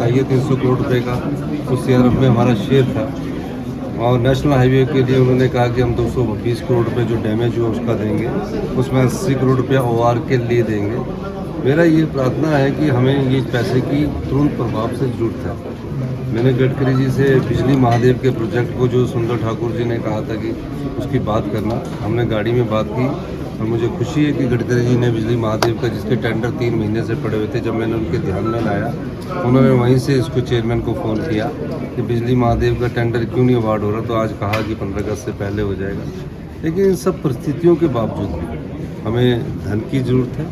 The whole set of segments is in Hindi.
चाहिए 300 करोड़ रुपए का, उस सीआरएफ में हमारा शेयर था। और नेशनल हाईवे के लिए उन्होंने कहा कि हम 220 करोड़ रुपए जो डैमेज हुआ उसका देंगे, उसमें 80 करोड़ रुपया ओआर के लिए देंगे। मेरा ये प्रार्थना है कि हमें ये पैसे की तुरंत प्रभाव से ज़रूरत है। मैंने गडकरी जी से बिजली महादेव के प्रोजेक्ट को, जो सुंदर ठाकुर जी ने कहा था कि उसकी बात करना, हमने गाड़ी में बात की और मुझे खुशी है कि गडकरी जी ने बिजली महादेव का, जिसके टेंडर 3 महीने से पड़े हुए थे, जब मैंने उनके ध्यान में लाया, उन्होंने वहीं से इसको चेयरमैन को फ़ोन किया कि बिजली महादेव का टेंडर क्यों नहीं अवार्ड हो रहा, तो आज कहा कि 15 अगस्त से पहले हो जाएगा। लेकिन इन सब परिस्थितियों के बावजूद भी हमें धन की ज़रूरत है,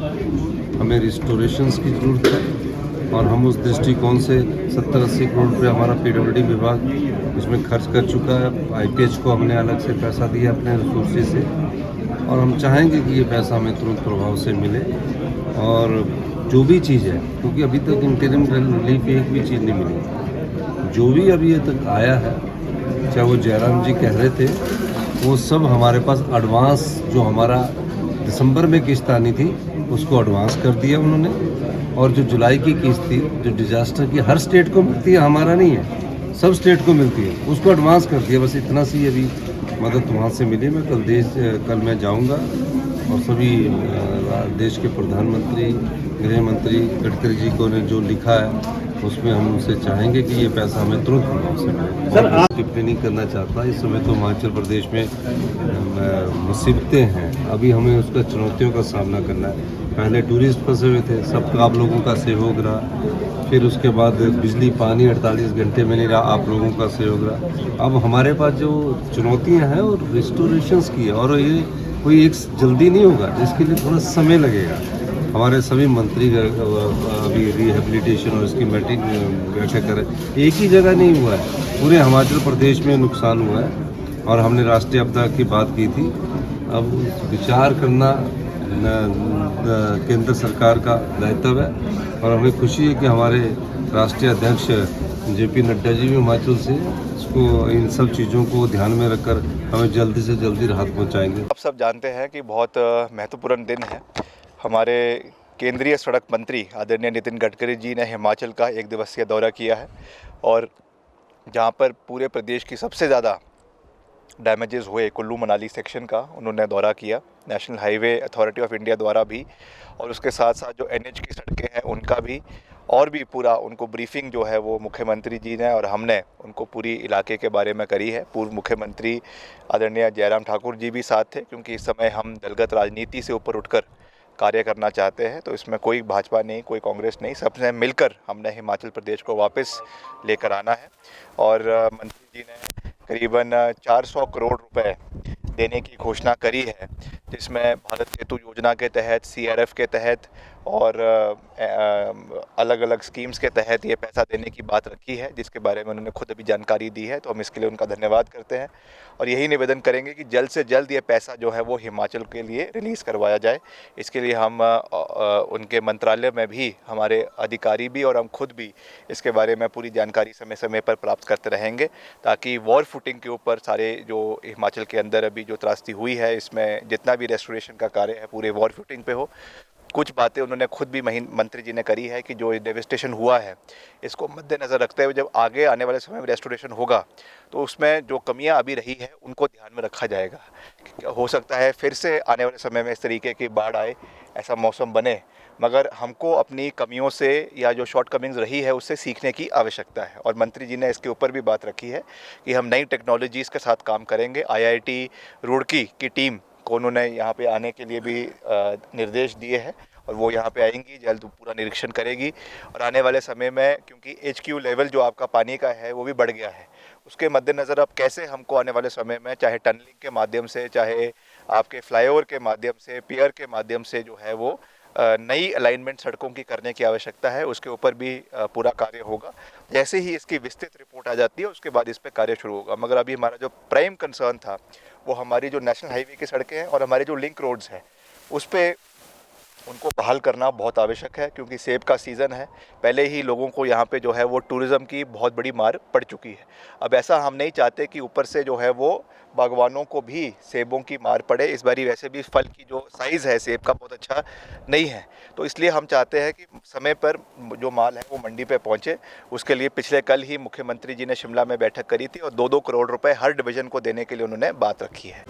हमें रिस्टोरेशंस की ज़रूरत है और हम उस दृष्टिकोण से 70-80 करोड़ रुपये हमारा पीडब्ल्यूडी विभाग इसमें खर्च कर चुका है। आईपीएच को हमने अलग से पैसा दिया अपने रिसोर्सेज से और हम चाहेंगे कि ये पैसा हमें तुरंत प्रभाव से मिले। और जो भी चीज़ है, क्योंकि अभी तक इंटरिम रिलीफ एक भी चीज़ नहीं मिली, जो भी अभी ये तक आया है, चाहे वो जयराम जी कह रहे थे, वो सब हमारे पास एडवांस, जो हमारा दिसंबर में किस्त आनी थी उसको एडवांस कर दिया उन्होंने। और जो जुलाई की किस्त थी, जो डिजास्टर की हर स्टेट को मिलती है, हमारा नहीं है, सब स्टेट को मिलती है, उसको एडवांस कर दिया। बस इतना सी अभी मदद वहाँ से मिली। मैं कल मैं जाऊँगा और सभी देश के प्रधानमंत्री, गृह मंत्री गडकरी जी को ने जो लिखा है उसमें हम उनसे चाहेंगे कि ये पैसा हमें तुरंत प्रभाव से मिले। सर, आप टिप्पणी नहीं करना चाहता, इस समय तो हिमाचल प्रदेश में मुसीबतें हैं, अभी हमें उसका चुनौतियों का सामना करना है। पहले टूरिस्ट फंसे हुए थे, सबका आप लोगों का सहयोग रहा, फिर उसके बाद बिजली पानी 48 घंटे में नहीं रहा, आप लोगों का सहयोग रहा। अब हमारे पास जो चुनौतियां हैं और रिस्टोरेशंस की है, और ये कोई एक जल्दी नहीं होगा, इसके लिए थोड़ा समय लगेगा। हमारे सभी मंत्री अभी रिहेबिलिटेशन और इसकी मीटिंग बैठक कर रहे, एक ही जगह नहीं हुआ है, पूरे हिमाचल प्रदेश में नुकसान हुआ है और हमने राष्ट्रीय आपदा की बात की थी। अब विचार करना केंद्र सरकार का दायित्व है और हमें खुशी है कि हमारे राष्ट्रीय अध्यक्ष जेपी नड्डा जी भी हिमाचल से इसको, इन सब चीज़ों को ध्यान में रखकर हमें जल्दी से जल्दी राहत पहुंचाएंगे। आप सब जानते हैं कि बहुत महत्वपूर्ण दिन है। हमारे केंद्रीय सड़क मंत्री आदरणीय नितिन गडकरी जी ने हिमाचल का 1 दिवसीय दौरा किया है और जहां पर पूरे प्रदेश की सबसे ज़्यादा डैमेजेस हुए कुल्लू मनाली सेक्शन का उन्होंने दौरा किया, national highway authority of India द्वारा भी, और उसके साथ साथ जो एनएच की सड़कें हैं उनका भी, और भी पूरा उनको ब्रीफिंग जो है वो मुख्यमंत्री जी ने और हमने उनको पूरी इलाके के बारे में करी है। पूर्व मुख्यमंत्री आदरणीय जयराम ठाकुर जी भी साथ थे, क्योंकि इस समय हम दलगत राजनीति से ऊपर उठकर कार्य करना चाहते हैं। तो इसमें कोई भाजपा नहीं, कोई कांग्रेस नहीं, सबने मिलकर हमने हिमाचल प्रदेश को वापस लेकर आना है। और मंत्री जी ने करीबन 400 करोड़ रुपए देने की घोषणा करी है, जिसमें भारत सेतु योजना के तहत, सीआरएफ के तहत और अलग अलग स्कीम्स के तहत ये पैसा देने की बात रखी है, जिसके बारे में उन्होंने खुद अभी जानकारी दी है। तो हम इसके लिए उनका धन्यवाद करते हैं और यही निवेदन करेंगे कि जल्द से जल्द ये पैसा जो है वो हिमाचल के लिए रिलीज़ करवाया जाए। इसके लिए हम उनके मंत्रालय में भी, हमारे अधिकारी भी और हम खुद भी इसके बारे में पूरी जानकारी समय समय पर प्राप्त करते रहेंगे, ताकि वॉर फुटिंग के ऊपर सारे जो हिमाचल के अंदर अभी जो त्रासदी हुई है, इसमें जितना भी रेस्टोरेशन का कार्य है पूरे वॉर फुटिंग पे हो। कुछ बातें उन्होंने खुद भी मंत्री जी ने करी है कि जो डेवस्टेशन हुआ है, इसको मद्देनज़र रखते हुए जब आगे आने वाले समय में रेस्टोरेशन होगा तो उसमें जो कमियां अभी रही है उनको ध्यान में रखा जाएगा। हो सकता है फिर से आने वाले समय में इस तरीके की बाढ़ आए, ऐसा मौसम बने, मगर हमको अपनी कमियों से या जो शॉर्ट कमिंग्स रही है उससे सीखने की आवश्यकता है। और मंत्री जी ने इसके ऊपर भी बात रखी है कि हम नई टेक्नोलॉजीज़ के साथ काम करेंगे। आईआईटी रुड़की की टीम को उन्होंने यहाँ पे आने के लिए भी निर्देश दिए हैं और वो यहाँ पे आएंगी, जल्द पूरा निरीक्षण करेगी। और आने वाले समय में, क्योंकि HQ लेवल जो आपका पानी का है वो भी बढ़ गया है, उसके मद्देनज़र अब कैसे हमको आने वाले समय में, चाहे टनलिंग के माध्यम से, चाहे आपके फ्लाईओवर के माध्यम से, पियर के माध्यम से जो है वो नई अलाइनमेंट सड़कों की करने की आवश्यकता है, उसके ऊपर भी पूरा कार्य होगा। जैसे ही इसकी विस्तृत रिपोर्ट आ जाती है उसके बाद इस पर कार्य शुरू होगा। मगर अभी हमारा जो प्राइम कंसर्न था वो हमारी जो नेशनल हाईवे की सड़कें हैं और हमारे जो लिंक रोड्स हैं उस पर उनको बहाल करना बहुत आवश्यक है, क्योंकि सेब का सीज़न है। पहले ही लोगों को यहाँ पे जो है वो टूरिज़्म की बहुत बड़ी मार पड़ चुकी है। अब ऐसा हम नहीं चाहते कि ऊपर से जो है वो बागवानों को भी सेबों की मार पड़े। इस बारी वैसे भी फल की जो साइज़ है सेब का बहुत अच्छा नहीं है, तो इसलिए हम चाहते हैं कि समय पर जो माल है वो मंडी पे पहुँचे। उसके लिए पिछले कल ही मुख्यमंत्री जी ने शिमला में बैठक करी थी और 2-2 करोड़ रुपए हर डिवीज़न को देने के लिए उन्होंने बात रखी है।